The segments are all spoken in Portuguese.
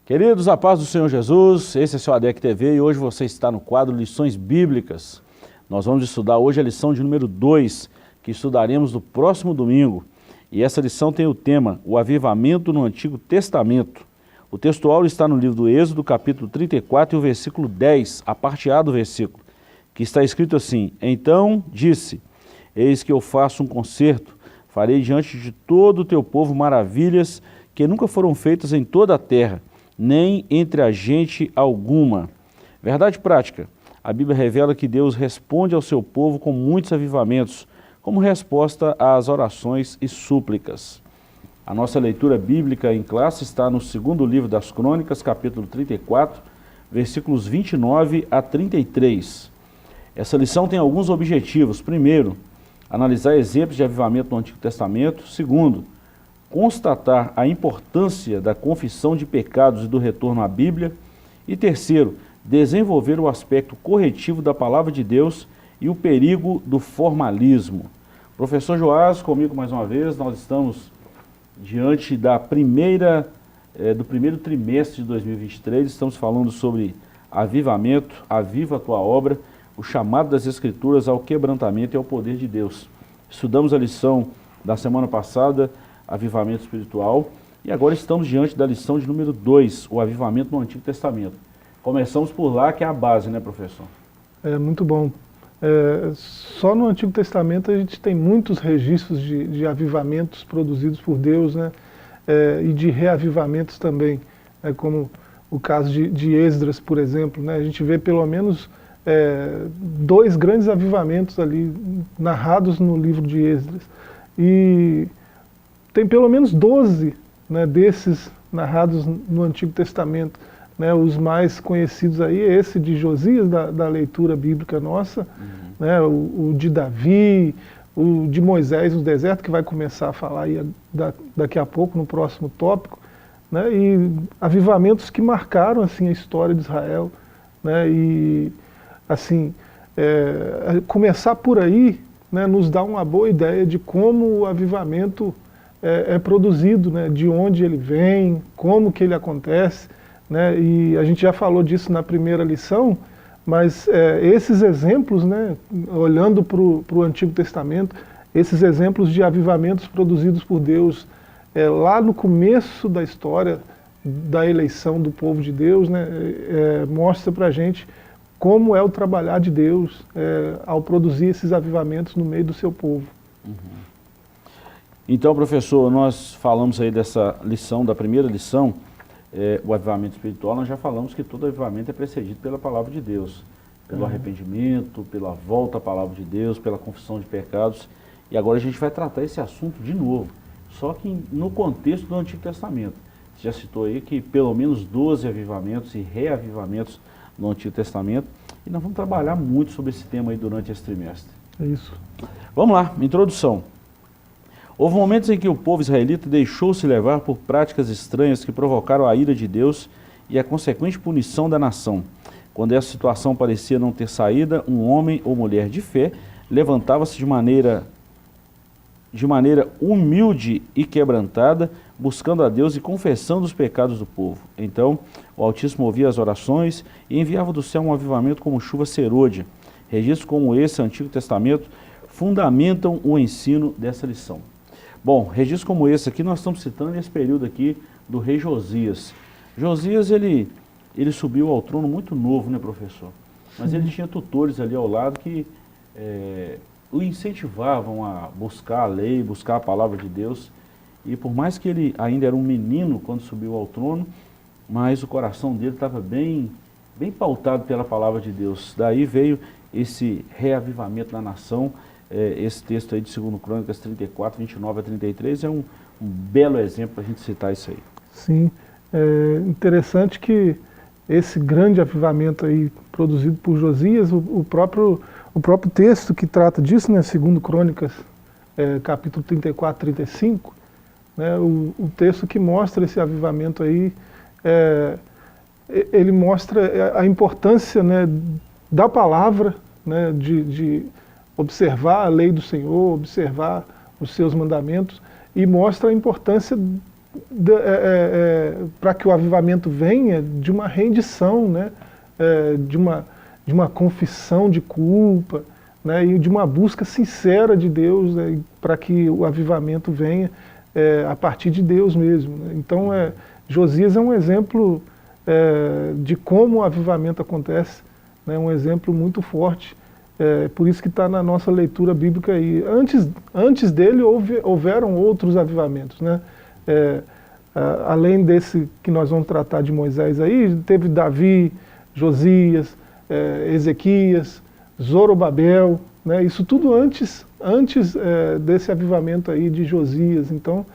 Queridos, a paz do Senhor Jesus, esse é seu ADEC TV e hoje você está no quadro Lições Bíblicas. Nós vamos estudar hoje a lição de número 2, que estudaremos no próximo domingo. E essa lição tem o tema, o avivamento no Antigo Testamento. O textual está no livro do Êxodo, capítulo 34 e o versículo 10, a parte A do versículo, que está escrito assim: Então disse, eis que eu faço um concerto, farei diante de todo o teu povo maravilhas que nunca foram feitas em toda a terra, nem entre a gente alguma. Verdade prática, a Bíblia revela que Deus responde ao seu povo com muitos avivamentos, como resposta às orações e súplicas. A nossa leitura bíblica em classe está no segundo livro das Crônicas, capítulo 34, versículos 29 a 33. Essa lição tem alguns objetivos. Primeiro, analisar exemplos de avivamento no Antigo Testamento. Segundo, constatar a importância da confissão de pecados e do retorno à Bíblia. E terceiro, desenvolver o aspecto corretivo da Palavra de Deus e o perigo do formalismo. Professor Joás, comigo mais uma vez, nós estamos diante do primeiro trimestre de 2023, estamos falando sobre avivamento, aviva a tua obra, o chamado das Escrituras ao quebrantamento e ao poder de Deus. Estudamos a lição da semana passada, avivamento espiritual, e agora estamos diante da lição de número 2, o avivamento no Antigo Testamento. Começamos por lá, que é a base, né, professor? É muito bom. Só no Antigo Testamento a gente tem muitos registros de avivamentos produzidos por Deus, né? E de reavivamentos também, como o caso de Esdras, por exemplo, né? A gente vê pelo menos 2 grandes avivamentos ali narrados no livro de Esdras. E tem pelo menos 12, né, desses narrados no Antigo Testamento. Né, os mais conhecidos aí é esse de Josias, da leitura bíblica nossa, né, o de Davi, o de Moisés no deserto, que vai começar a falar aí daqui a pouco, no próximo tópico, né, e avivamentos que marcaram assim, a história de Israel. Né, e assim, começar por aí, né, nos dá uma boa ideia de como o avivamento é produzido, né, de onde ele vem, como que ele acontece. Né, e a gente já falou disso na primeira lição, mas esses exemplos, né, olhando para o Antigo Testamento, esses exemplos de avivamentos produzidos por Deus lá no começo da história da eleição do povo de Deus, né, mostra para a gente como é o trabalhar de Deus ao produzir esses avivamentos no meio do seu povo. Então, professor, nós falamos aí dessa lição, da primeira lição, o avivamento espiritual. Nós já falamos que todo avivamento é precedido pela palavra de Deus, pelo arrependimento, pela volta à palavra de Deus, pela confissão de pecados. E agora a gente vai tratar esse assunto de novo, só que no contexto do Antigo Testamento. Você já citou aí que pelo menos 12 avivamentos e reavivamentos no Antigo Testamento, e nós vamos trabalhar muito sobre esse tema aí durante esse trimestre. É isso. Vamos lá, introdução. Houve momentos em que o povo israelita deixou-se levar por práticas estranhas que provocaram a ira de Deus e a consequente punição da nação. Quando essa situação parecia não ter saída, um homem ou mulher de fé levantava-se de maneira humilde e quebrantada, buscando a Deus e confessando os pecados do povo. Então, o Altíssimo ouvia as orações e enviava do céu um avivamento como chuva serôdia. Registros como esse, Antigo Testamento, fundamentam o ensino dessa lição. Bom, registros como esse aqui, nós estamos citando esse período aqui do rei Josias. Josias, ele subiu ao trono muito novo, né, professor? Mas ele tinha tutores ali ao lado que o incentivavam a buscar a lei, buscar a palavra de Deus. E por mais que ele ainda era um menino quando subiu ao trono, mas o coração dele estava bem pautado pela palavra de Deus. Daí veio esse reavivamento na nação. Esse texto aí de 2 Crônicas 34, 29 a 33 é um belo exemplo para a gente citar isso aí. Sim, é interessante que esse grande avivamento aí produzido por Josias, o próprio texto que trata disso, né, 2 Crônicas, capítulo 34, 35, né, o texto que mostra esse avivamento aí, ele mostra a importância, né, da palavra, né, de observar a lei do Senhor, observar os seus mandamentos, e mostra a importância para que o avivamento venha, de uma rendição, né? De uma confissão de culpa, né? E de uma busca sincera de Deus, né? Para que o avivamento venha a partir de Deus mesmo, né? Então, Josias é um exemplo de como o avivamento acontece, né? Um exemplo muito forte. Por isso que está na nossa leitura bíblica aí. Antes dele houveram outros avivamentos, né? Além desse que nós vamos tratar de Moisés aí, teve Davi, Josias, Ezequias, Zorobabel, né? Isso tudo antes desse avivamento aí de Josias. Então,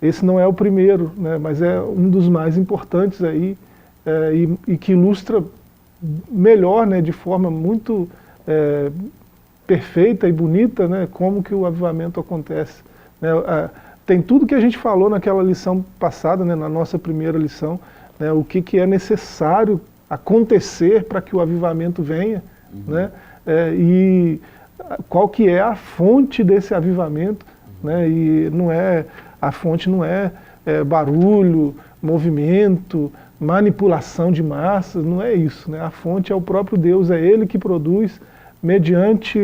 esse não é o primeiro, né? Mas é um dos mais importantes aí, e que ilustra melhor, né, de forma muito perfeita e bonita, né, como que o avivamento acontece, né? Tem tudo que a gente falou naquela lição passada, né, na nossa primeira lição, né, o que é necessário acontecer para que o avivamento venha, né, e qual que é a fonte desse avivamento, né, e a fonte não é barulho, movimento, manipulação de massas, não é isso, né? A fonte é o próprio Deus, é Ele que produz mediante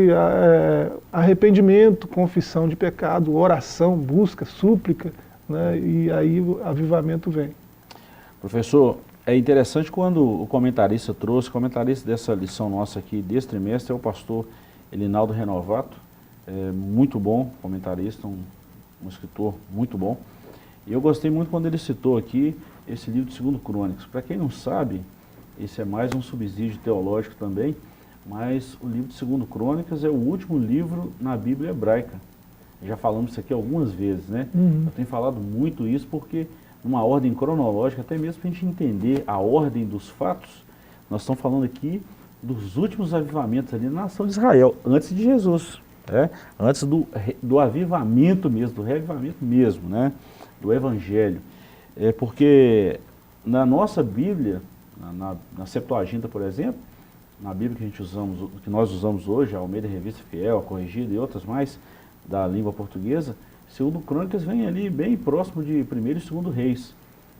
arrependimento, confissão de pecado, oração, busca, súplica, né? E aí o avivamento vem. Professor, é interessante quando o comentarista trouxe, o comentarista dessa lição nossa aqui, desse trimestre, é o pastor Elinaldo Renovato, muito bom comentarista, um escritor muito bom. E eu gostei muito quando ele citou aqui esse livro de 2 Crônicas. Para quem não sabe, esse é mais um subsídio teológico também, mas o livro de 2 Crônicas é o último livro na Bíblia hebraica. Já falamos isso aqui algumas vezes, né? Eu tenho falado muito isso porque, numa ordem cronológica, até mesmo para a gente entender a ordem dos fatos, nós estamos falando aqui dos últimos avivamentos ali na nação de Israel, antes de Jesus, antes do avivamento mesmo, do reavivamento mesmo, né? Do Evangelho. Porque na nossa Bíblia, na Septuaginta, por exemplo, na Bíblia que nós usamos hoje, a Almeida Revista Fiel, a Corrigida e outras mais da língua portuguesa, 2 Crônicas vem ali bem próximo de 1º e 2º Reis.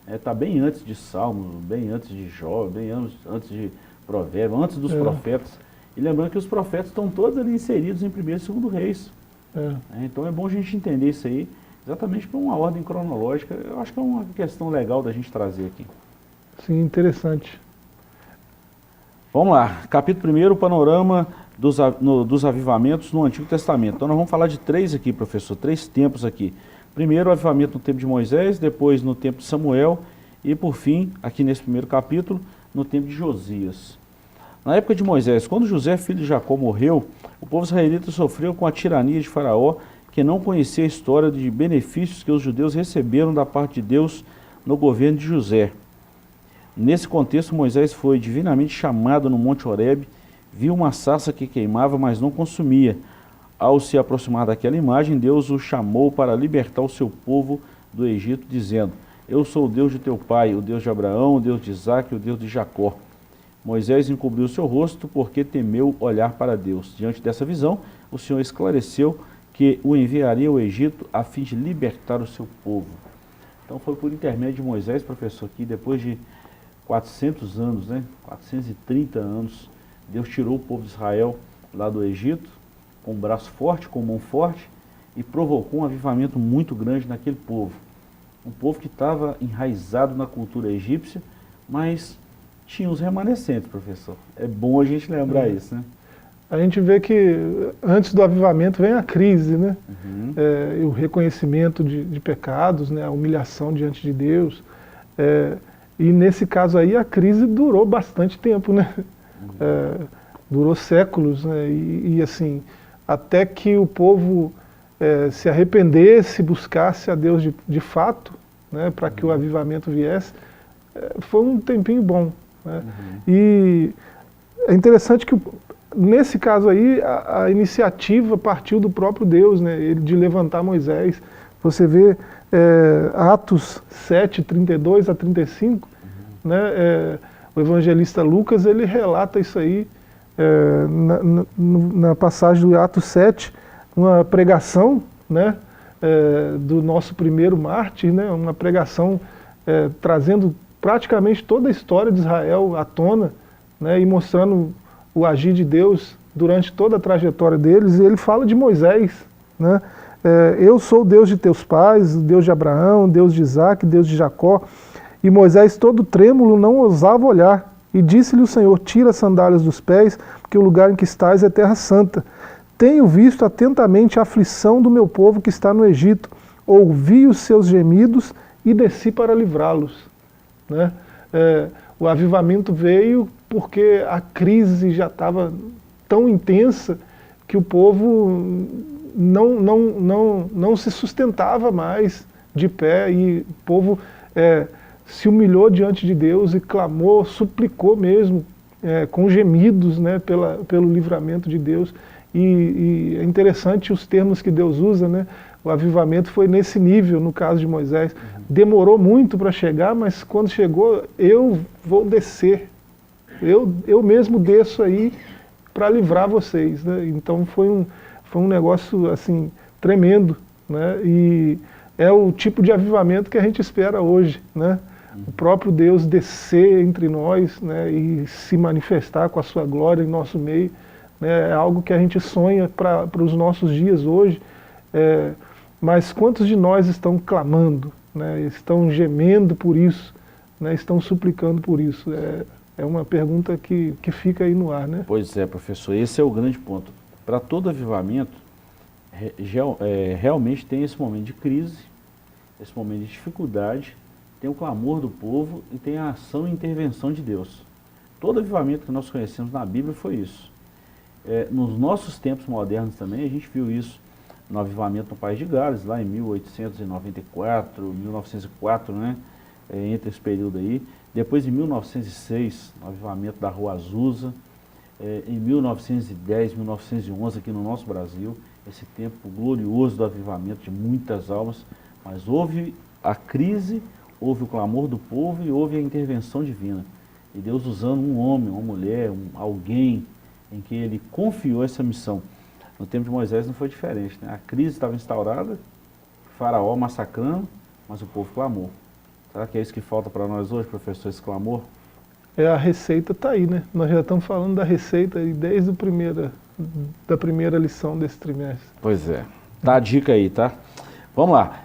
Está bem antes de Salmos, bem antes de Jó, bem antes de Provérbios, antes dos profetas. E lembrando que os profetas estão todos ali inseridos em 1º e 2º Reis. Então é bom a gente entender isso aí, exatamente por uma ordem cronológica. Eu acho que é uma questão legal da gente trazer aqui. Sim, interessante. Vamos lá, capítulo 1, o panorama dos avivamentos no Antigo Testamento. Então nós vamos falar de 3 aqui, professor, 3 tempos aqui. Primeiro o avivamento no tempo de Moisés, depois no tempo de Samuel e por fim, aqui nesse primeiro capítulo, no tempo de Josias. Na época de Moisés, quando José, filho de Jacó, morreu, o povo israelita sofreu com a tirania de Faraó, que não conhecia a história de benefícios que os judeus receberam da parte de Deus no governo de José. Nesse contexto, Moisés foi divinamente chamado no Monte Horebe, viu uma sarça que queimava, mas não consumia. Ao se aproximar daquela imagem, Deus o chamou para libertar o seu povo do Egito, dizendo: Eu sou o Deus de teu pai, o Deus de Abraão, o Deus de Isaque e o Deus de Jacó. Moisés encobriu seu rosto porque temeu olhar para Deus. Diante dessa visão, o Senhor esclareceu que o enviaria ao Egito a fim de libertar o seu povo. Então foi por intermédio de Moisés, professor, que depois de 400 anos, 430 anos, Deus tirou o povo de Israel lá do Egito, com um braço forte, com mão forte, e provocou um avivamento muito grande naquele povo. Um povo que estava enraizado na cultura egípcia, mas tinha os remanescentes, professor. É bom a gente lembrar isso, né? A gente vê que antes do avivamento vem a crise, né? O reconhecimento de pecados, né? A humilhação diante de Deus. E nesse caso aí a crise durou bastante tempo, né? Durou séculos, né? E assim, até que o povo se arrependesse, buscasse a Deus de fato, né? Para que o avivamento viesse, foi um tempinho bom, né? E é interessante que nesse caso aí, a iniciativa partiu do próprio Deus, né, ele de levantar Moisés. Você vê Atos 7, 32 a 35, né, o evangelista Lucas, ele relata isso aí na passagem do Atos 7, uma pregação, né, do nosso primeiro mártir, né? Uma pregação trazendo praticamente toda a história de Israel à tona, né? E mostrando o agir de Deus durante toda a trajetória deles. E ele fala de Moisés, né? Eu sou o Deus de teus pais, o Deus de Abraão, o Deus de Isaac, Deus de Jacó. E Moisés, todo trêmulo, não ousava olhar. E disse-lhe o Senhor: tira as sandálias dos pés, porque o lugar em que estás é terra santa. Tenho visto atentamente a aflição do meu povo que está no Egito, ouvi os seus gemidos e desci para livrá-los. Né? O avivamento veio porque a crise já estava tão intensa que o povo não se sustentava mais de pé, e o povo se humilhou diante de Deus e clamou, suplicou mesmo, com gemidos, né, pelo livramento de Deus. E é interessante os termos que Deus usa, né? O avivamento foi nesse nível, no caso de Moisés. Demorou muito para chegar, mas quando chegou, eu vou descer. Eu mesmo desço aí para livrar vocês, né? Então foi um negócio assim tremendo, né? E é o tipo de avivamento que a gente espera hoje, né? O próprio Deus descer entre nós, né, e se manifestar com a sua glória em nosso meio, né? É algo que a gente sonha para os nossos dias hoje. Mas quantos de nós estão clamando, né, estão gemendo por isso, né, estão suplicando por isso? É uma pergunta que fica aí no ar, né? Pois é, professor, esse é o grande ponto. Para todo avivamento, realmente tem esse momento de crise, esse momento de dificuldade, tem o clamor do povo e tem a ação e intervenção de Deus. Todo avivamento que nós conhecemos na Bíblia foi isso. Nos nossos tempos modernos também, a gente viu isso no avivamento no País de Gales, lá em 1894, 1904, né? Entre esse período aí. Depois, em 1906, no avivamento da Rua Azusa. Em 1910, 1911, aqui no nosso Brasil, esse tempo glorioso do avivamento de muitas almas. Mas houve a crise, houve o clamor do povo e houve a intervenção divina. E Deus usando um homem, uma mulher, alguém em que ele confiou essa missão. No tempo de Moisés não foi diferente, né? A crise estava instaurada, Faraó massacrando, mas o povo clamou. Será que é isso que falta para nós hoje, professor, esse clamor? A receita está aí, né? Nós já estamos falando da receita aí desde da primeira lição desse trimestre. Pois é. Tá a dica aí, tá? Vamos lá.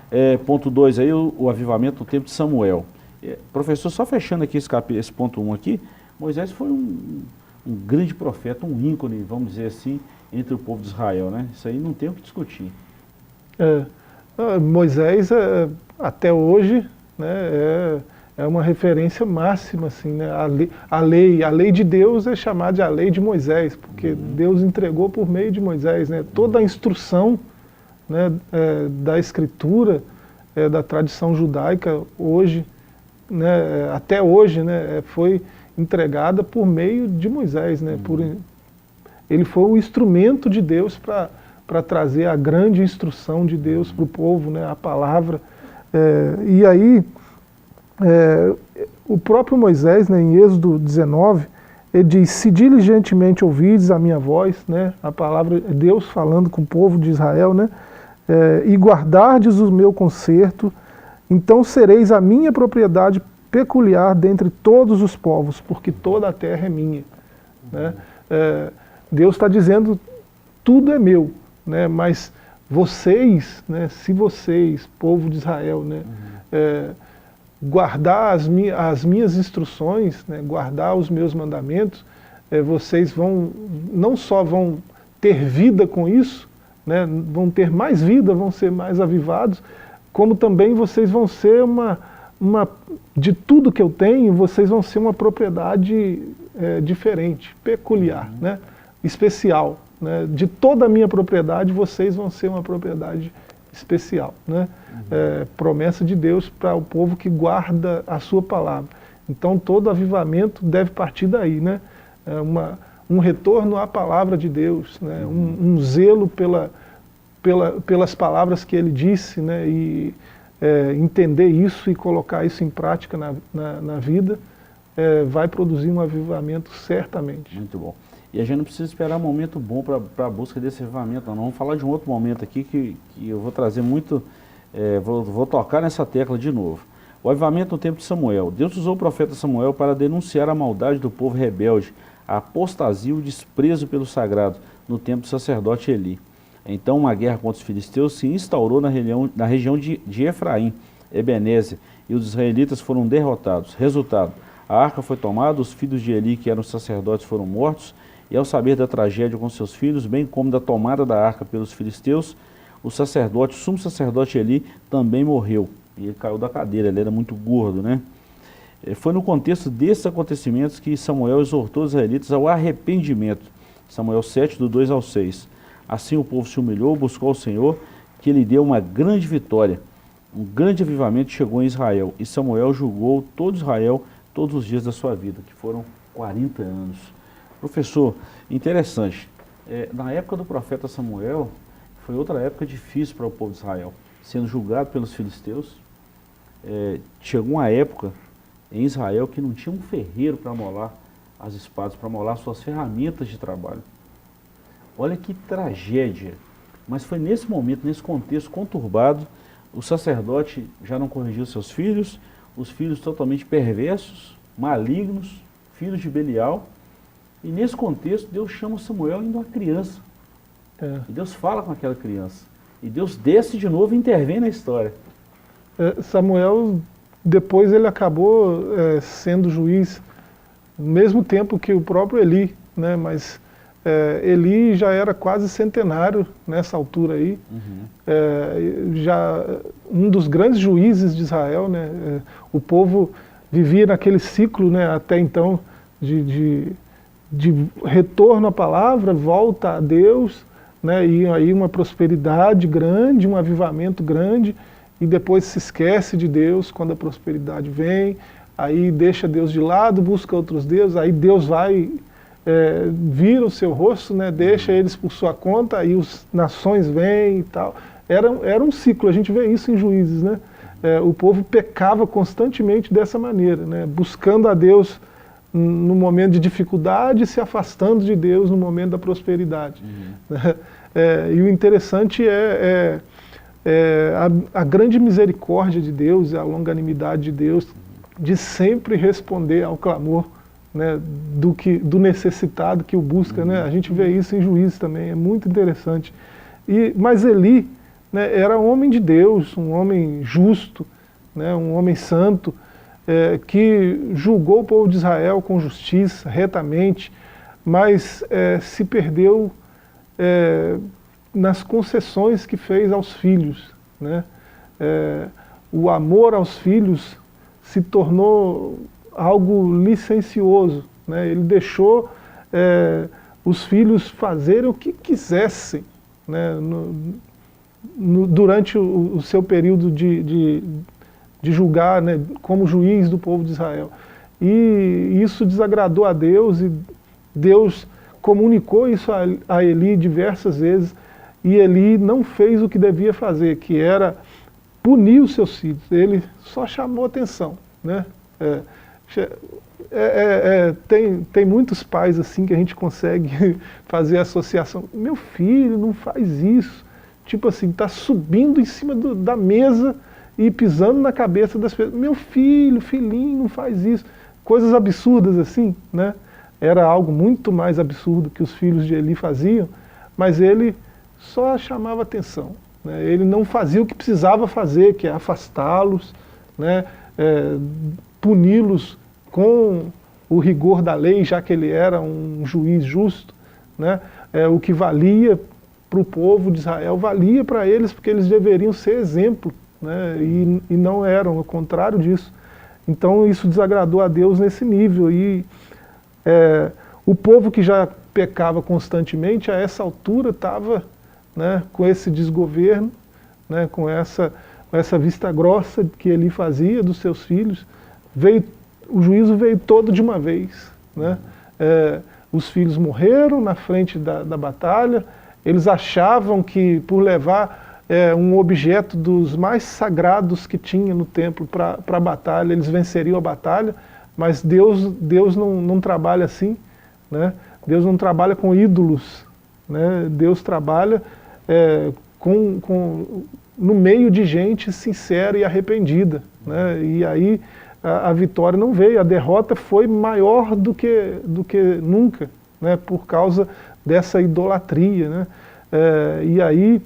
Ponto 2 aí, o avivamento no tempo de Samuel. Professor, só fechando aqui esse ponto 1 aqui, Moisés foi um grande profeta, um ícone, vamos dizer assim, entre o povo de Israel, né? Isso aí não tem o que discutir. Moisés, até hoje, né, é uma referência máxima, assim, né? A lei de Deus é chamada de a lei de Moisés, porque Deus entregou por meio de Moisés, né? Toda a instrução, né, da escritura, da tradição judaica, hoje, né, até hoje, né, foi entregada por meio de Moisés, né? Ele foi o instrumento de Deus para trazer a grande instrução de Deus para o povo, né, a palavra. E aí, o próprio Moisés, né, em Êxodo 19, ele diz: se diligentemente ouvides a minha voz, né, a palavra é Deus falando com o povo de Israel, né, e guardardes o meu concerto, então sereis a minha propriedade peculiar dentre todos os povos, porque toda a terra é minha. Né? Deus está dizendo, tudo é meu, né? Mas vocês, né, se vocês, povo de Israel, né, guardar as minhas instruções, né, guardar os meus mandamentos, vocês não só vão ter vida com isso, né, vão ter mais vida, vão ser mais avivados, como também vocês vão ser de tudo que eu tenho, vocês vão ser uma propriedade diferente, peculiar, né, especial. Né, de toda a minha propriedade, vocês vão ser uma propriedade especial. Né? Promessa de Deus para o povo que guarda a sua palavra. Então todo avivamento deve partir daí, né? Um retorno à palavra de Deus, né? Um zelo pelas palavras que ele disse, né? E entender isso e colocar isso em prática na vida, vai produzir um avivamento certamente. Muito bom. E a gente não precisa esperar um momento bom para a busca desse avivamento, não. Nós vamos falar de um outro momento aqui que eu vou trazer muito, vou tocar nessa tecla de novo. O avivamento no tempo de Samuel. Deus usou o profeta Samuel para denunciar a maldade do povo rebelde, a apostasia e o desprezo pelo sagrado, no tempo do sacerdote Eli. Então uma guerra contra os filisteus se instaurou na região de Efraim, Ebenezer, e os israelitas foram derrotados. Resultado, a arca foi tomada, os filhos de Eli, que eram sacerdotes, foram mortos, e ao saber da tragédia com seus filhos, bem como da tomada da arca pelos filisteus, o sumo sacerdote Eli também morreu. E ele caiu da cadeira, ele era muito gordo, né? Foi no contexto desses acontecimentos que Samuel exortou os israelitas ao arrependimento. Samuel 7, do 2 ao 6. Assim o povo se humilhou, buscou o Senhor, que lhe deu uma grande vitória. Um grande avivamento chegou em Israel, e Samuel julgou todo Israel todos os dias da sua vida, que foram 40 anos. Professor, interessante, na época do profeta Samuel, foi outra época difícil para o povo de Israel, sendo julgado pelos filisteus. Chegou uma época em Israel que não tinha um ferreiro para molar as espadas, para molar suas ferramentas de trabalho. Olha que tragédia. Mas foi nesse momento, nesse contexto conturbado, o sacerdote já não corrigiu seus filhos, os filhos totalmente perversos, malignos, filhos de Belial. E nesse contexto, Deus chama Samuel ainda uma criança. E Deus fala com aquela criança. E Deus desce de novo e intervém na história. Samuel, depois ele acabou sendo juiz, no mesmo tempo que o próprio Eli, né? Mas Eli já era quase centenário nessa altura aí, já um dos grandes juízes de Israel, né? O povo vivia naquele ciclo, né, até então de retorno à palavra, volta a Deus, né, e aí uma prosperidade grande, um avivamento grande, e depois se esquece de Deus quando a prosperidade vem, aí deixa Deus de lado, busca outros deuses, aí Deus vai, vira o seu rosto, né, deixa eles por sua conta, aí as nações vêm e tal. Era um ciclo, a gente vê isso em Juízes, né? O povo pecava constantemente dessa maneira, né, buscando a Deus no momento de dificuldade e se afastando de Deus no momento da prosperidade. E o interessante a grande misericórdia de Deus, a longanimidade de Deus, de sempre responder ao clamor, né, do necessitado que o busca, né? A gente vê isso em Juízes também, é muito interessante. Mas Eli, né, era um homem de Deus, um homem justo, né, um homem santo, que julgou o povo de Israel com justiça, retamente, mas se perdeu nas concessões que fez aos filhos, né? O amor aos filhos se tornou algo licencioso, né? Ele deixou os filhos fazerem o que quisessem, né, durante o seu período de julgar, né, como juiz do povo de Israel. E isso desagradou a Deus, e Deus comunicou isso a Eli diversas vezes, e Eli não fez o que devia fazer, que era punir os seus filhos. Ele só chamou atenção, né? Tem muitos pais assim que a gente consegue fazer associação. Meu filho, não faz isso. Tipo assim, está subindo em cima da mesa e pisando na cabeça das pessoas. Meu filho, filhinho, não faz isso. Coisas absurdas assim, né? Era algo muito mais absurdo que os filhos de Eli faziam, mas ele só chamava atenção, né? Ele não fazia o que precisava fazer, que é afastá-los, né? Puni-los com o rigor da lei, já que ele era um juiz justo, né? O que valia para o povo de Israel, valia para eles, porque eles deveriam ser exemplo, né? E não eram, ao contrário disso. Então isso desagradou a Deus nesse nível. E o povo que já pecava constantemente, a essa altura estava, né, com esse desgoverno, né, com essa vista grossa que ele fazia dos seus filhos. O juízo veio todo de uma vez, né? Os filhos morreram na frente da batalha. Eles achavam que por levar um objeto dos mais sagrados que tinha no templo para a batalha, eles venceriam a batalha, mas Deus não trabalha assim, né? Deus não trabalha com ídolos, né? Deus trabalha no meio de gente sincera e arrependida, né? E aí a vitória não veio, a derrota foi maior do que nunca, né? Por causa dessa idolatria, né? E aí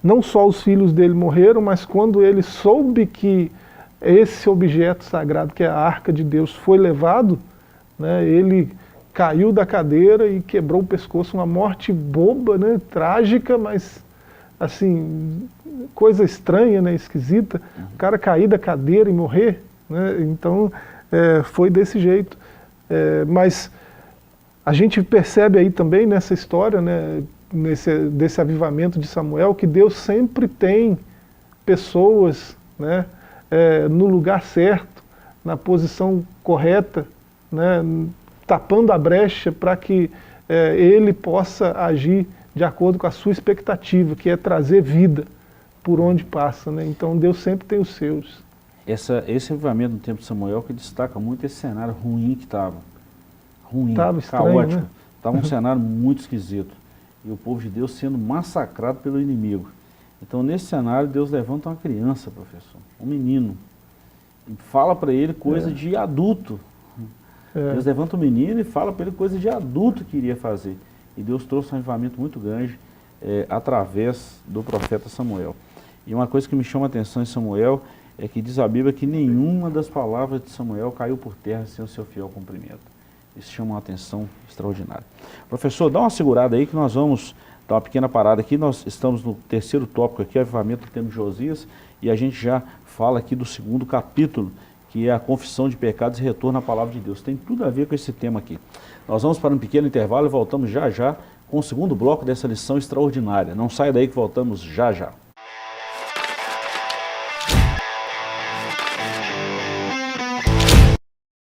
não só os filhos dele morreram, mas quando ele soube que esse objeto sagrado, que é a arca de Deus, foi levado, né, ele caiu da cadeira e quebrou o pescoço, uma morte boba, né, trágica, mas assim, coisa estranha, né, esquisita, o cara cair da cadeira e morrer, né, então foi desse jeito. Mas a gente percebe aí também nessa história, né, desse avivamento de Samuel, que Deus sempre tem pessoas, né, no lugar certo, na posição correta, né, tapando a brecha para que ele possa agir de acordo com a sua expectativa, que é trazer vida por onde passa, né? Então Deus sempre tem os seus. Esse avivamento no tempo de Samuel que destaca muito esse cenário ruim que estava. Ruim, estranho, caótico. né? Estava um cenário muito esquisito. E o povo de Deus sendo massacrado pelo inimigo. Então, nesse cenário, Deus levanta uma criança, professor, um menino, e fala para ele coisa de adulto. Deus levanta um menino e fala para ele coisa de adulto que iria fazer. E Deus trouxe um avivamento muito grande através do profeta Samuel. E uma coisa que me chama a atenção em Samuel é que diz a Bíblia que nenhuma das palavras de Samuel caiu por terra sem o seu fiel cumprimento. Isso chama uma atenção extraordinária. Professor, dá uma segurada aí que nós vamos dar uma pequena parada aqui. Nós estamos no terceiro tópico aqui, avivamento do tempo de Josias, e a gente já fala aqui do segundo capítulo, que é a confissão de pecados e retorno à palavra de Deus. Tem tudo a ver com esse tema aqui. Nós vamos para um pequeno intervalo e voltamos já já com o segundo bloco dessa lição extraordinária. Não saia daí que voltamos já já.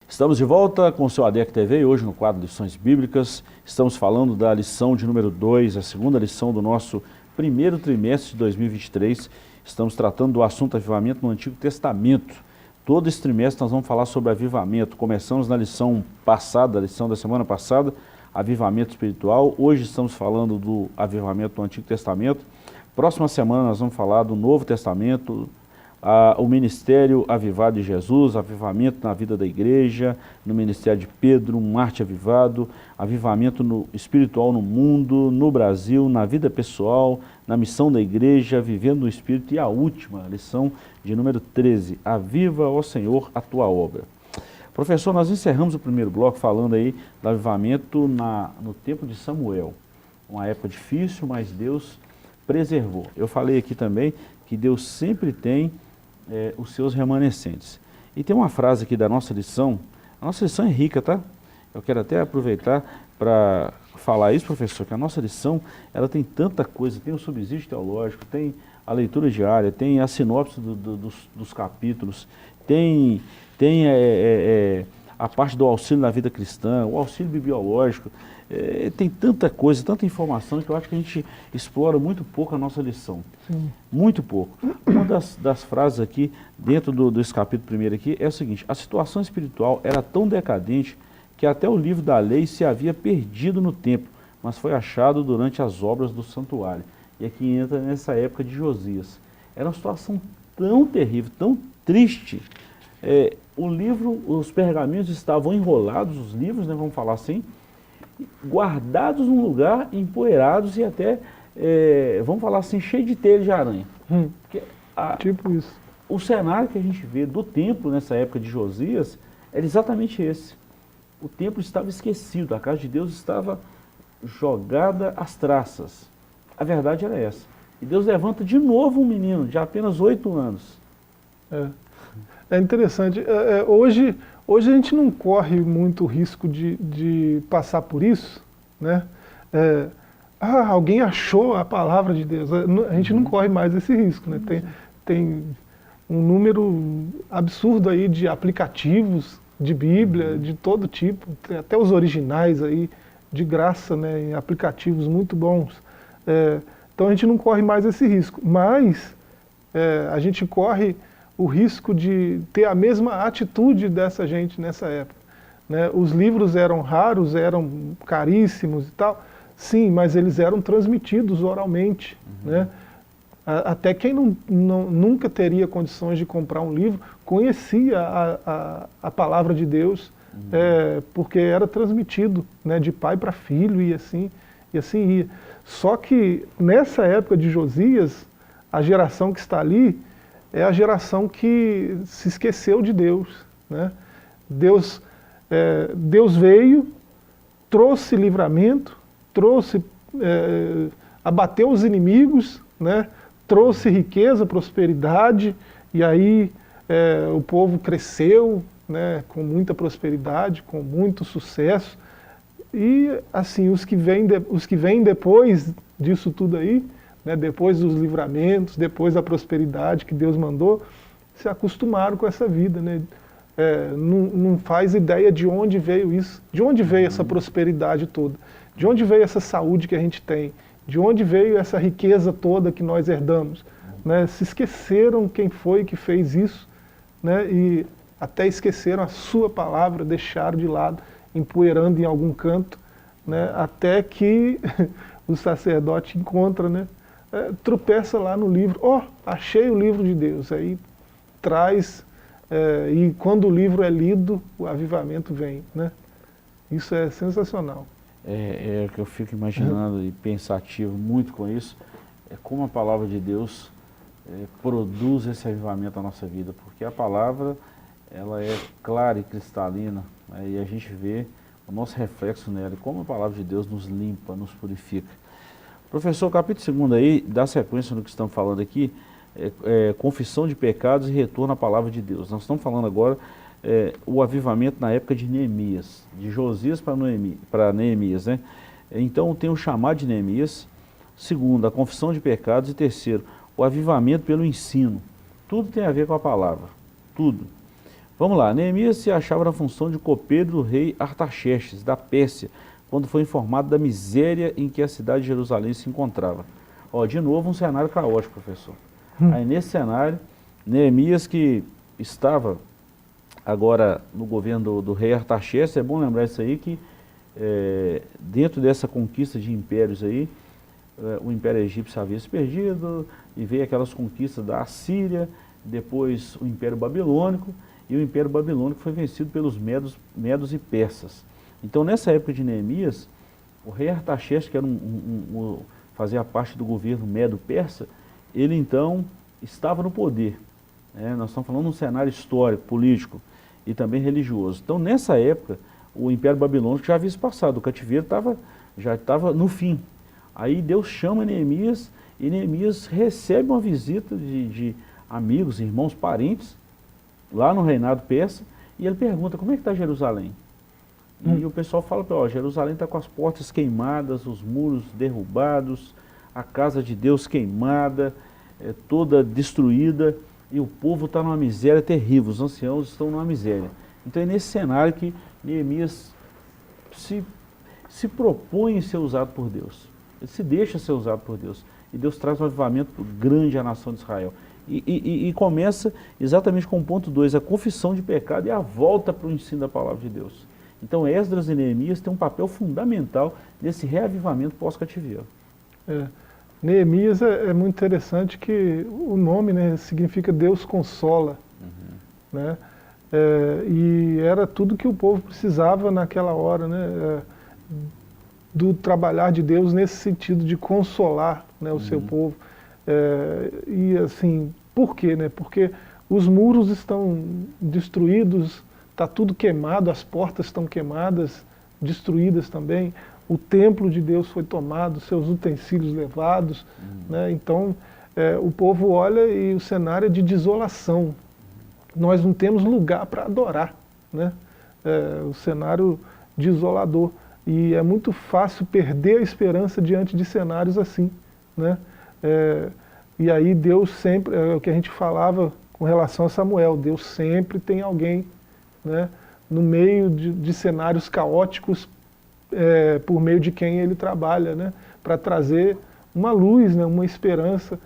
Estamos de volta com o seu ADEC TV e hoje no quadro Lições Bíblicas. Estamos falando da lição de número 2, a segunda lição do nosso primeiro trimestre de 2023. Estamos tratando do assunto avivamento no Antigo Testamento. Todo esse trimestre nós vamos falar sobre avivamento. Começamos na lição passada, a lição da semana passada, avivamento espiritual. Hoje estamos falando do avivamento no Antigo Testamento. Próxima semana nós vamos falar do Novo Testamento, o ministério avivado de Jesus, avivamento na vida da igreja, no ministério de Pedro, um Marte avivado, avivamento espiritual no mundo, no Brasil, na vida pessoal, na missão da igreja, vivendo no Espírito, e a última lição de número 13, aviva, ó Senhor, a tua obra. Professor, nós encerramos o primeiro bloco falando aí do avivamento no tempo de Samuel, uma época difícil, mas Deus preservou. Eu falei aqui também que Deus sempre tem os seus remanescentes. E tem uma frase aqui da nossa lição, a nossa lição é rica, tá? Eu quero até aproveitar para falar isso, professor, que a nossa lição, ela tem tanta coisa, tem o subsídio teológico, tem a leitura diária, tem a sinopse dos capítulos, tem a parte do auxílio na vida cristã, o auxílio bibliológico, tem tanta coisa, tanta informação que eu acho que a gente explora muito pouco a nossa lição. Sim. Muito pouco. Uma das frases aqui, dentro desse capítulo primeiro aqui, é o seguinte: a situação espiritual era tão decadente que até o livro da lei se havia perdido no templo, mas foi achado durante as obras do santuário. E aqui entra nessa época de Josias. Era uma situação tão terrível, tão triste. O livro, os pergaminhos estavam enrolados, os livros, né, vamos falar assim, guardados num lugar, empoeirados e até, vamos falar assim, cheio de teia de aranha. Tipo isso. O cenário que a gente vê do templo nessa época de Josias era exatamente esse. O templo estava esquecido, a casa de Deus estava jogada às traças. A verdade era essa. E Deus levanta de novo um menino de apenas 8 anos. É interessante. Hoje a gente não corre muito risco de passar por isso, né? Alguém achou a palavra de Deus. A gente não corre mais esse risco, né? Tem um número absurdo aí de aplicativos de Bíblia, de todo tipo, tem até os originais aí, de graça, né? Em aplicativos muito bons. Então a gente não corre mais esse risco, mas a gente corre o risco de ter a mesma atitude dessa gente nessa época. né? Os livros eram raros, eram caríssimos e tal, sim, mas eles eram transmitidos oralmente, né? Até quem nunca teria condições de comprar um livro, conhecia a palavra de Deus, porque era transmitido, né, de pai para filho e assim ia. Só que nessa época de Josias, a geração que está ali é a geração que se esqueceu de Deus, né? Deus veio, trouxe livramento, abateu os inimigos, né? Trouxe riqueza, prosperidade, e aí o povo cresceu, né, com muita prosperidade, com muito sucesso. E assim, os que vêm depois disso tudo aí, né, depois dos livramentos, depois da prosperidade que Deus mandou, se acostumaram com essa vida, né? Não faz ideia de onde veio isso, de onde veio essa prosperidade toda, de onde veio essa saúde que a gente tem, de onde veio essa riqueza toda que nós herdamos, né? Se esqueceram quem foi que fez isso, né? E até esqueceram a sua palavra, deixaram de lado, empoeirando em algum canto, né? Até que o sacerdote encontra, né? Tropeça lá no livro, achei o livro de Deus, aí traz, e quando o livro é lido, o avivamento vem, né? Isso é sensacional. É que eu fico imaginando e pensativo muito com isso, é como a palavra de Deus produz esse avivamento na nossa vida, porque a palavra, ela é clara e cristalina, né, e a gente vê o nosso reflexo nela, e como a palavra de Deus nos limpa, nos purifica. Professor, o capítulo 2 aí, dá sequência no que estamos falando aqui, confissão de pecados e retorno à palavra de Deus. Nós estamos falando agora o avivamento na época de Neemias, de Josias para Neemias, né? Então tem o chamado de Neemias, segundo, a confissão de pecados, e terceiro, o avivamento pelo ensino. Tudo tem a ver com a palavra, tudo. Vamos lá, Neemias se achava na função de copeiro do rei Artaxerxes, da Pérsia, quando foi informado da miséria em que a cidade de Jerusalém se encontrava. De novo um cenário caótico, professor. Aí nesse cenário, Neemias, que estava agora no governo do rei Artaxerxes, é bom lembrar isso aí, que dentro dessa conquista de impérios aí, o Império Egípcio havia se perdido, e veio aquelas conquistas da Assíria, depois o Império Babilônico, e o Império Babilônico foi vencido pelos medos e persas. Então nessa época de Neemias, o rei Artaxerxes, que era fazia parte do governo medo-persa, ele então estava no poder. Nós estamos falando de um cenário histórico, político e também religioso. Então nessa época, o Império Babilônico já havia se passado, o cativeiro já estava no fim. Aí Deus chama Neemias, e Neemias recebe uma visita de amigos, irmãos, parentes, lá no reinado persa, e ele pergunta, como é que está Jerusalém? E o pessoal fala para ele, Jerusalém está com as portas queimadas, os muros derrubados, a casa de Deus queimada, toda destruída, e o povo está numa miséria terrível, os anciãos estão numa miséria. Então é nesse cenário que Neemias se propõe em ser usado por Deus. Ele se deixa ser usado por Deus. E Deus traz um avivamento grande à nação de Israel. E começa exatamente com o ponto 2, a confissão de pecado e a volta para o ensino da palavra de Deus. Então Esdras e Neemias têm um papel fundamental nesse reavivamento pós-cativeiro. Neemias é muito interessante que o nome, né, significa Deus consola. Né? E era tudo que o povo precisava naquela hora, né? Do trabalhar de Deus nesse sentido de consolar, né, o seu povo. E assim, por quê? Né? Porque os muros estão destruídos, está tudo queimado, as portas estão queimadas, destruídas também, o templo de Deus foi tomado, seus utensílios levados, né? Então o povo olha e o cenário é de desolação, nós não temos lugar para adorar, né? O cenário desolador, e é muito fácil perder a esperança diante de cenários assim, né? E aí Deus sempre, é o que a gente falava com relação a Samuel, Deus sempre tem alguém, né, no meio de cenários caóticos, por meio de quem ele trabalha, né, para trazer uma luz, né, uma esperança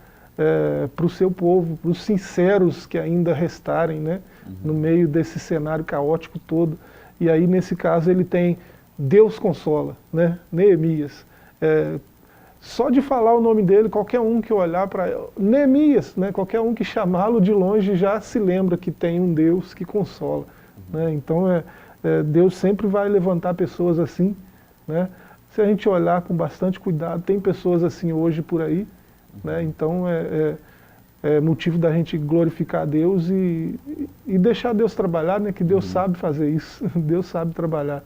para o seu povo, para os sinceros que ainda restarem, né, no meio desse cenário caótico todo. E aí, nesse caso, ele tem Deus consola, né? Neemias. Só de falar o nome dele, qualquer um que olhar para Neemias, né? Qualquer um que chamá-lo de longe já se lembra que tem um Deus que consola. Né? Então, Deus sempre vai levantar pessoas assim. Né? Se a gente olhar com bastante cuidado, tem pessoas assim hoje por aí. Né? Então, é motivo da gente glorificar a Deus e deixar Deus trabalhar, né? Que Deus sabe fazer isso, Deus sabe trabalhar.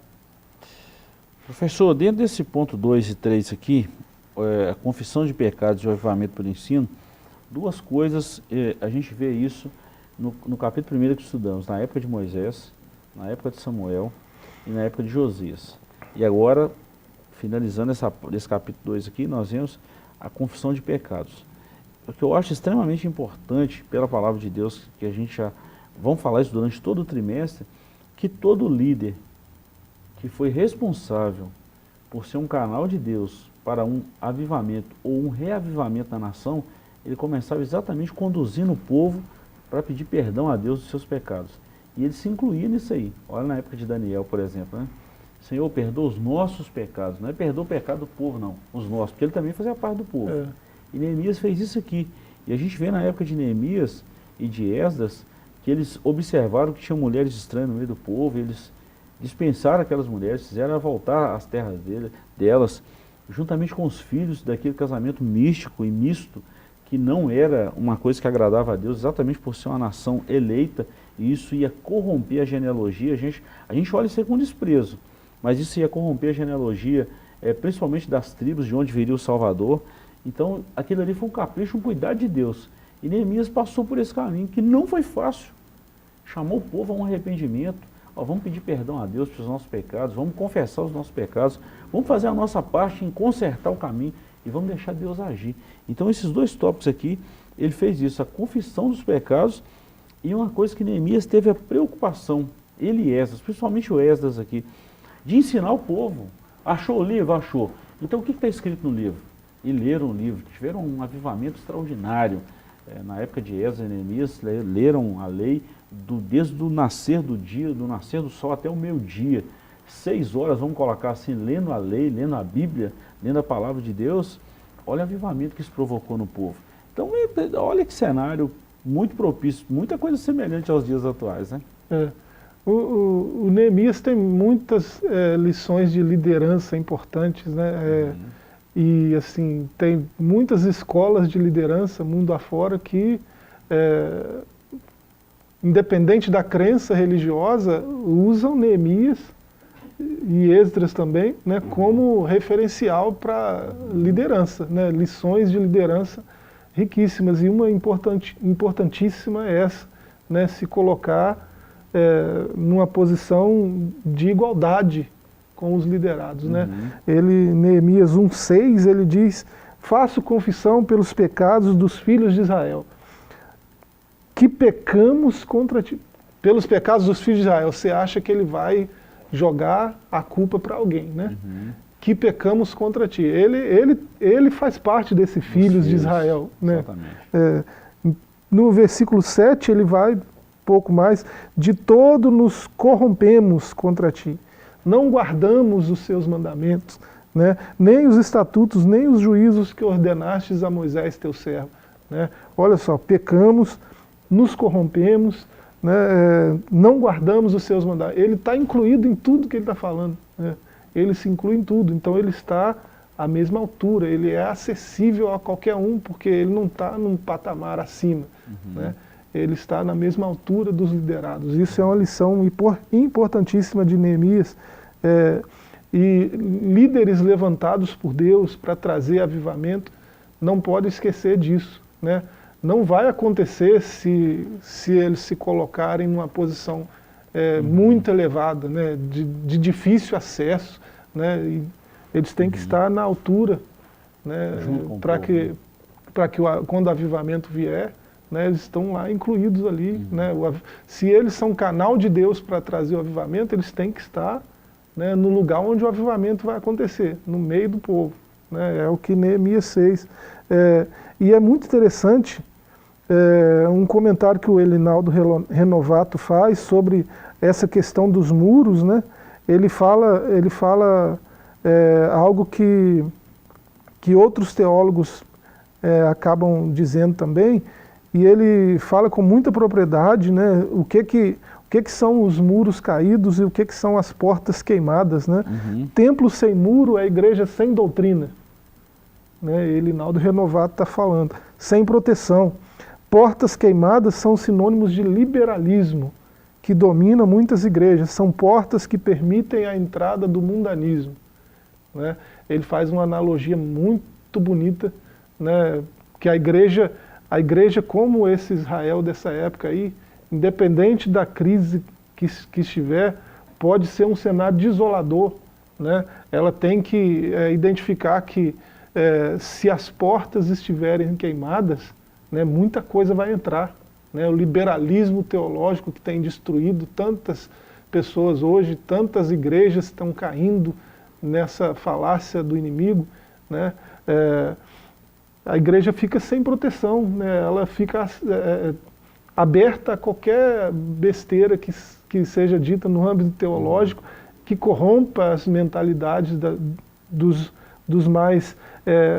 Professor, dentro desse ponto 2 e 3 aqui, a confissão de pecados e o avivamento pelo ensino, duas coisas, a gente vê isso no capítulo 1 que estudamos, na época de Moisés, na época de Samuel e na época de Josias. E agora, finalizando esse capítulo 2 aqui, nós vemos a confissão de pecados. O que eu acho extremamente importante pela palavra de Deus, que a gente já, vamos falar isso durante todo o trimestre, que todo líder que foi responsável por ser um canal de Deus para um avivamento ou um reavivamento na nação, ele começava exatamente conduzindo o povo para pedir perdão a Deus dos seus pecados. E ele se incluía nisso aí. Olha na época de Daniel, por exemplo, né? Senhor, perdoa os nossos pecados. Não é perdoa o pecado do povo, não. Os nossos, porque ele também fazia parte do povo. E Neemias fez isso aqui. E a gente vê na época de Neemias e de Esdras que eles observaram que tinham mulheres estranhas no meio do povo, eles dispensaram aquelas mulheres, fizeram ela voltar às terras delas, juntamente com os filhos daquele casamento místico e misto, que não era uma coisa que agradava a Deus, exatamente por ser uma nação eleita, e isso ia corromper a genealogia. A gente olha isso aí com desprezo, mas isso ia corromper a genealogia, principalmente das tribos de onde viria o Salvador. Então, aquilo ali foi um capricho, um cuidado de Deus. E Neemias passou por esse caminho, que não foi fácil. Chamou o povo a um arrependimento. Vamos pedir perdão a Deus pelos nossos pecados, vamos confessar os nossos pecados, vamos fazer a nossa parte em consertar o caminho e vamos deixar Deus agir. Então, esses dois tópicos aqui, ele fez isso, a confissão dos pecados, e uma coisa que Neemias teve a preocupação, ele e Esdras, principalmente o Esdras aqui, de ensinar o povo. Achou o livro? Achou. Então, o que está escrito no livro? E leram o livro, tiveram um avivamento extraordinário. Na época de Esdras e Neemias, leram a lei desde o nascer do dia, do nascer do sol até o meio-dia. 6 horas, vamos colocar assim, lendo a lei, lendo a Bíblia, lendo a palavra de Deus. Olha o avivamento que isso provocou no povo. Então, olha que cenário muito propício, muita coisa semelhante aos dias atuais, né? O Neemias tem muitas lições de liderança importantes, né? E assim, tem muitas escolas de liderança mundo afora que, independente da crença religiosa, usam Neemias e Esdras também, né, como referencial para liderança, né, lições de liderança riquíssimas. E uma importantíssima é essa, né, se colocar numa posição de igualdade com os liderados. Né? Neemias 1,6, ele diz: faço confissão pelos pecados dos filhos de Israel, que pecamos contra ti. Pelos pecados dos filhos de Israel, você acha que ele vai jogar a culpa para alguém, né? Que pecamos contra ti. Ele faz parte desse filhos de Israel. Né? No versículo 7, ele vai pouco mais: de todo nos corrompemos contra ti. Não guardamos os seus mandamentos, né? Nem os estatutos, nem os juízos que ordenastes a Moisés teu servo. Né? Olha só, pecamos, nos corrompemos, né? Não guardamos os seus mandamentos. Ele está incluído em tudo que ele está falando. Né? Ele se inclui em tudo, então ele está à mesma altura, ele é acessível a qualquer um, porque ele não está num patamar acima. Né? Ele está na mesma altura dos liderados. Isso é uma lição importantíssima de Neemias. E líderes levantados por Deus para trazer avivamento não podem esquecer disso. Né? Não vai acontecer se eles se colocarem numa posição muito elevada, né? de difícil acesso. Né? E eles têm que estar na altura, né? Para que quando o avivamento vier, né, eles estão lá incluídos ali. Né? Se eles são canal de Deus para trazer o avivamento, eles têm que estar, né, no lugar onde o avivamento vai acontecer, no meio do povo. Né? É o que Neemias fez. E é muito interessante um comentário que o Elinaldo Renovato faz sobre essa questão dos muros, né, ele fala algo que outros teólogos acabam dizendo também, e ele fala com muita propriedade, né, o que são os muros caídos e o que são as portas queimadas, né? Templo sem muro é igreja sem doutrina, né? Elinaldo Renovato está falando, sem proteção. Portas queimadas são sinônimos de liberalismo, que domina muitas igrejas, são portas que permitem a entrada do mundanismo, né? Ele faz uma analogia muito bonita, né, que a igreja como esse Israel dessa época aí, independente da crise que estiver, pode ser um cenário desolador, né? Ela tem que identificar que se as portas estiverem queimadas, né, muita coisa vai entrar, né? O liberalismo teológico que tem destruído tantas pessoas hoje, tantas igrejas estão caindo nessa falácia do inimigo, né? A igreja fica sem proteção, né? Ela fica aberta a qualquer besteira que seja dita no âmbito teológico, que corrompa as mentalidades dos mais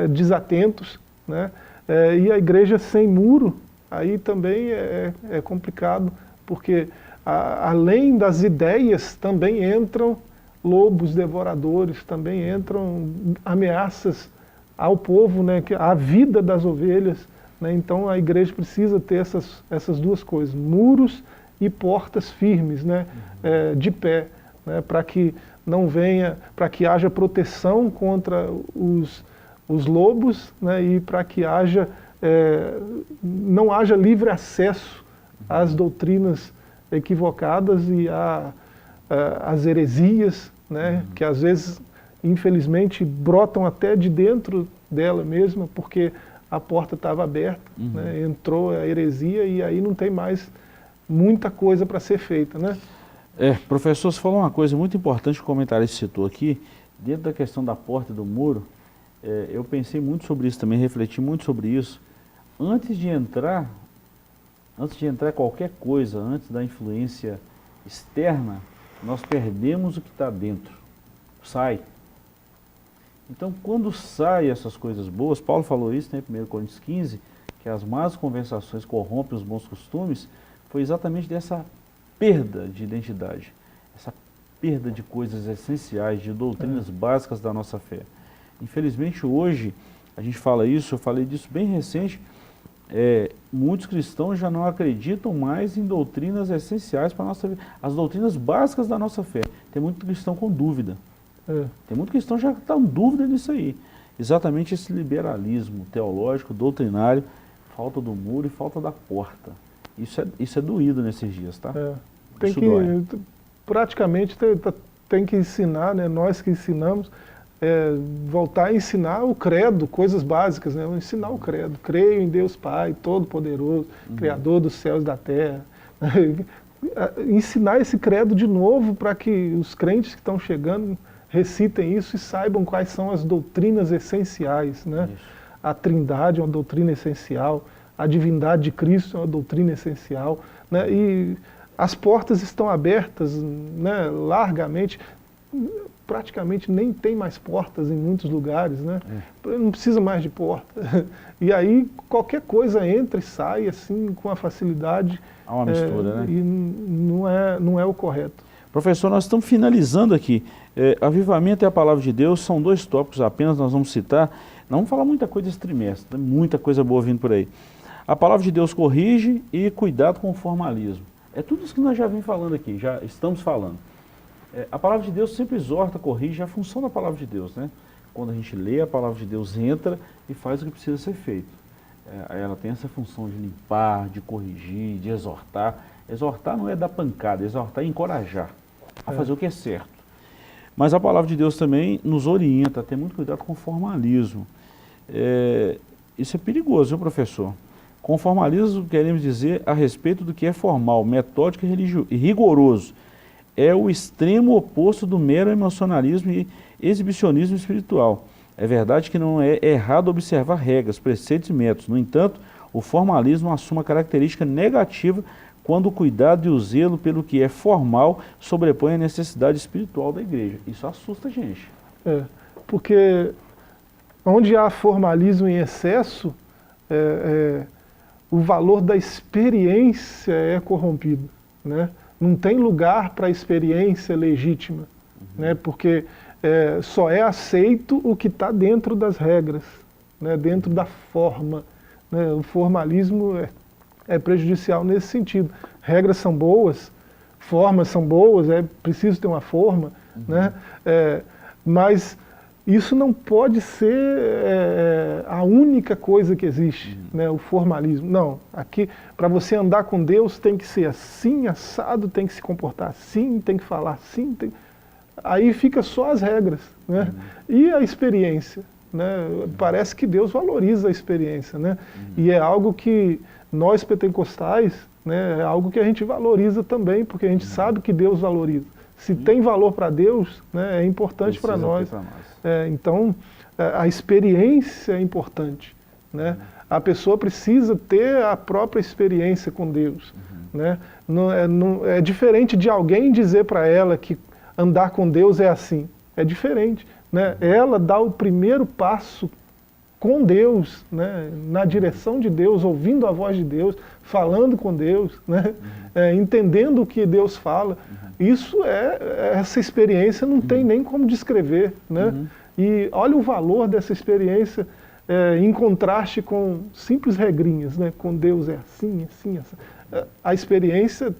desatentos, né? E a igreja sem muro, aí também é complicado, porque além das ideias também entram lobos devoradores, também entram ameaças ao povo, né, à vida das ovelhas, né? Então a igreja precisa ter essas duas coisas, muros e portas firmes, né, de pé, né, para que não venha, para que haja proteção contra os lobos, né, e para que não haja livre acesso às doutrinas equivocadas e às heresias, né, que às vezes, infelizmente, brotam até de dentro dela mesma, porque a porta estava aberta, né, entrou a heresia e aí não tem mais muita coisa para ser feita, né? Professor, você falou uma coisa muito importante que o comentarista citou aqui, dentro da questão da porta e do muro. Eu pensei muito sobre isso também, refleti muito sobre isso. Antes de entrar qualquer coisa, antes da influência externa, nós perdemos o que está dentro, sai. Então, quando saem essas coisas boas, Paulo falou isso, né, em 1 Coríntios 15, que as más conversações corrompem os bons costumes, foi exatamente dessa perda de identidade, essa perda de coisas essenciais, de doutrinas básicas da nossa fé. Infelizmente, hoje, a gente fala isso, eu falei disso bem recente, muitos cristãos já não acreditam mais em doutrinas essenciais para a nossa vida, as doutrinas básicas da nossa fé. Tem muito cristão com dúvida. Tem muito cristão já que está em dúvida nisso aí. Exatamente esse liberalismo teológico, doutrinário, falta do muro e falta da porta. Isso é doído nesses dias, tá? Praticamente tem que ensinar, né, nós que ensinamos, voltar a ensinar o credo, coisas básicas, né? Ensinar o credo. Creio em Deus Pai, Todo-Poderoso, Criador dos céus e da terra. Ensinar esse credo de novo para que os crentes que estão chegando recitem isso e saibam quais são as doutrinas essenciais, né? A Trindade é uma doutrina essencial, a divindade de Cristo é uma doutrina essencial, né? E as portas estão abertas, né, largamente, praticamente nem tem mais portas em muitos lugares, né? Não precisa mais de porta. E aí qualquer coisa entra e sai assim com a facilidade. Há uma mistura, né? E não é o correto. Professor, nós estamos finalizando aqui. Avivamento e a palavra de Deus são dois tópicos apenas, nós vamos citar. Não vamos falar muita coisa esse trimestre, tem muita coisa boa vindo por aí. A palavra de Deus corrige e cuidado com o formalismo. É tudo isso que nós já vimos falando aqui, já estamos falando. A palavra de Deus sempre exorta, corrige, é a função da palavra de Deus, né? Quando a gente lê a palavra de Deus, entra e faz o que precisa ser feito. Ela tem essa função de limpar, de corrigir, de exortar. Exortar não é dar pancada, exortar é encorajar a fazer o que é certo. Mas a palavra de Deus também nos orienta a ter muito cuidado com o formalismo. Isso é perigoso, viu, professor? Com formalismo queremos dizer a respeito do que é formal, metódico e rigoroso. É o extremo oposto do mero emocionalismo e exibicionismo espiritual. É verdade que não é errado observar regras, preceitos e métodos. No entanto, o formalismo assume uma característica negativa quando o cuidado e o zelo pelo que é formal sobrepõe a necessidade espiritual da igreja. Isso assusta a gente. Porque onde há formalismo em excesso, o valor da experiência é corrompido, né? Não tem lugar para a experiência legítima, né? Porque só é aceito o que está dentro das regras, né? Dentro da forma, né? O formalismo é prejudicial nesse sentido. Regras são boas, formas são boas, é preciso ter uma forma, né? Mas isso não pode ser a única coisa que existe, né? O formalismo. Não, aqui, para você andar com Deus, tem que ser assim, assado, tem que se comportar assim, tem que falar assim. Aí fica só as regras, né? E a experiência, né? Parece que Deus valoriza a experiência, né? E é algo que nós pentecostais, né, é algo que a gente valoriza também, porque a gente sabe que Deus valoriza. Se tem valor para Deus, né, é importante para nós. Então, a experiência é importante, né? A pessoa precisa ter a própria experiência com Deus, né? É diferente de alguém dizer para ela que andar com Deus é assim. É diferente, né? Ela dá o primeiro passo com Deus, né? Na direção de Deus, ouvindo a voz de Deus, falando com Deus, né? Entendendo o que Deus fala. Isso essa experiência não tem nem como descrever, né? E olha o valor dessa experiência em contraste com simples regrinhas, né? Com Deus é assim, assim, assim. A experiência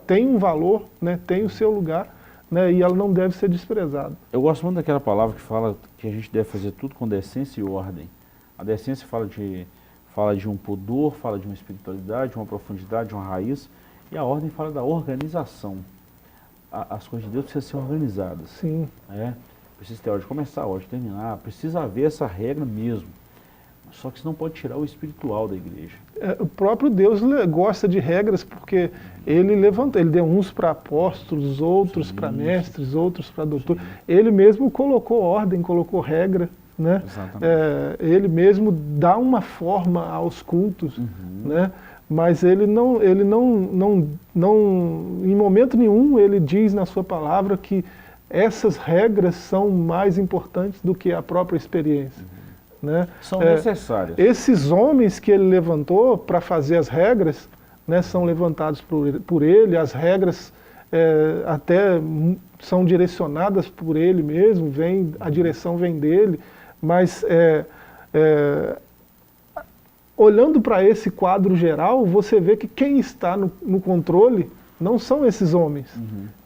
tem um valor, né? Tem o seu lugar, né? E ela não deve ser desprezada. Eu gosto muito daquela palavra que fala que a gente deve fazer tudo com decência e ordem. A decência fala de um pudor, fala de uma espiritualidade, de uma profundidade, de uma raiz, e a ordem fala da organização. As coisas de Deus precisam ser organizadas. Sim. Precisa ter hora de começar, hora de terminar, precisa haver essa regra mesmo. Só que isso não pode tirar o espiritual da igreja. O próprio Deus gosta de regras porque Ele levantou, Ele deu uns para apóstolos, outros para mestres, outros para doutores. Ele mesmo colocou ordem, colocou regra, né? Ele mesmo dá uma forma aos cultos, né? Mas ele não, em momento nenhum, ele diz na sua palavra que essas regras são mais importantes do que a própria experiência. Né? São necessárias. Esses homens que ele levantou para fazer as regras, né, são levantados por ele, as regras até são direcionadas por ele mesmo, a direção vem dele, mas olhando para esse quadro geral, você vê que quem está no controle não são esses homens,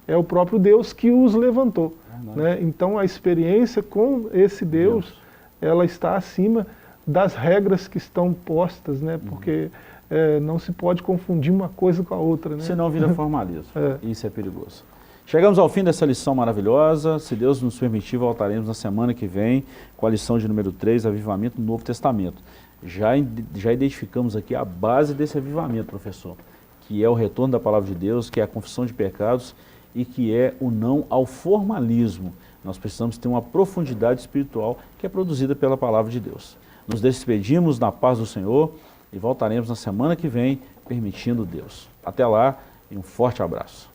é o próprio Deus que os levantou. Né? Então a experiência com esse Deus, ela está acima das regras que estão postas, né? Porque não se pode confundir uma coisa com a outra. Né? Senão vira formalismo, isso é perigoso. Chegamos ao fim dessa lição maravilhosa. Se Deus nos permitir, voltaremos na semana que vem com a lição de número 3, Avivamento no Novo Testamento. Já identificamos aqui a base desse avivamento, professor, que é o retorno da palavra de Deus, que é a confissão de pecados e que é o não ao formalismo. Nós precisamos ter uma profundidade espiritual que é produzida pela palavra de Deus. Nos despedimos na paz do Senhor e voltaremos na semana que vem, permitindo Deus. Até lá e um forte abraço.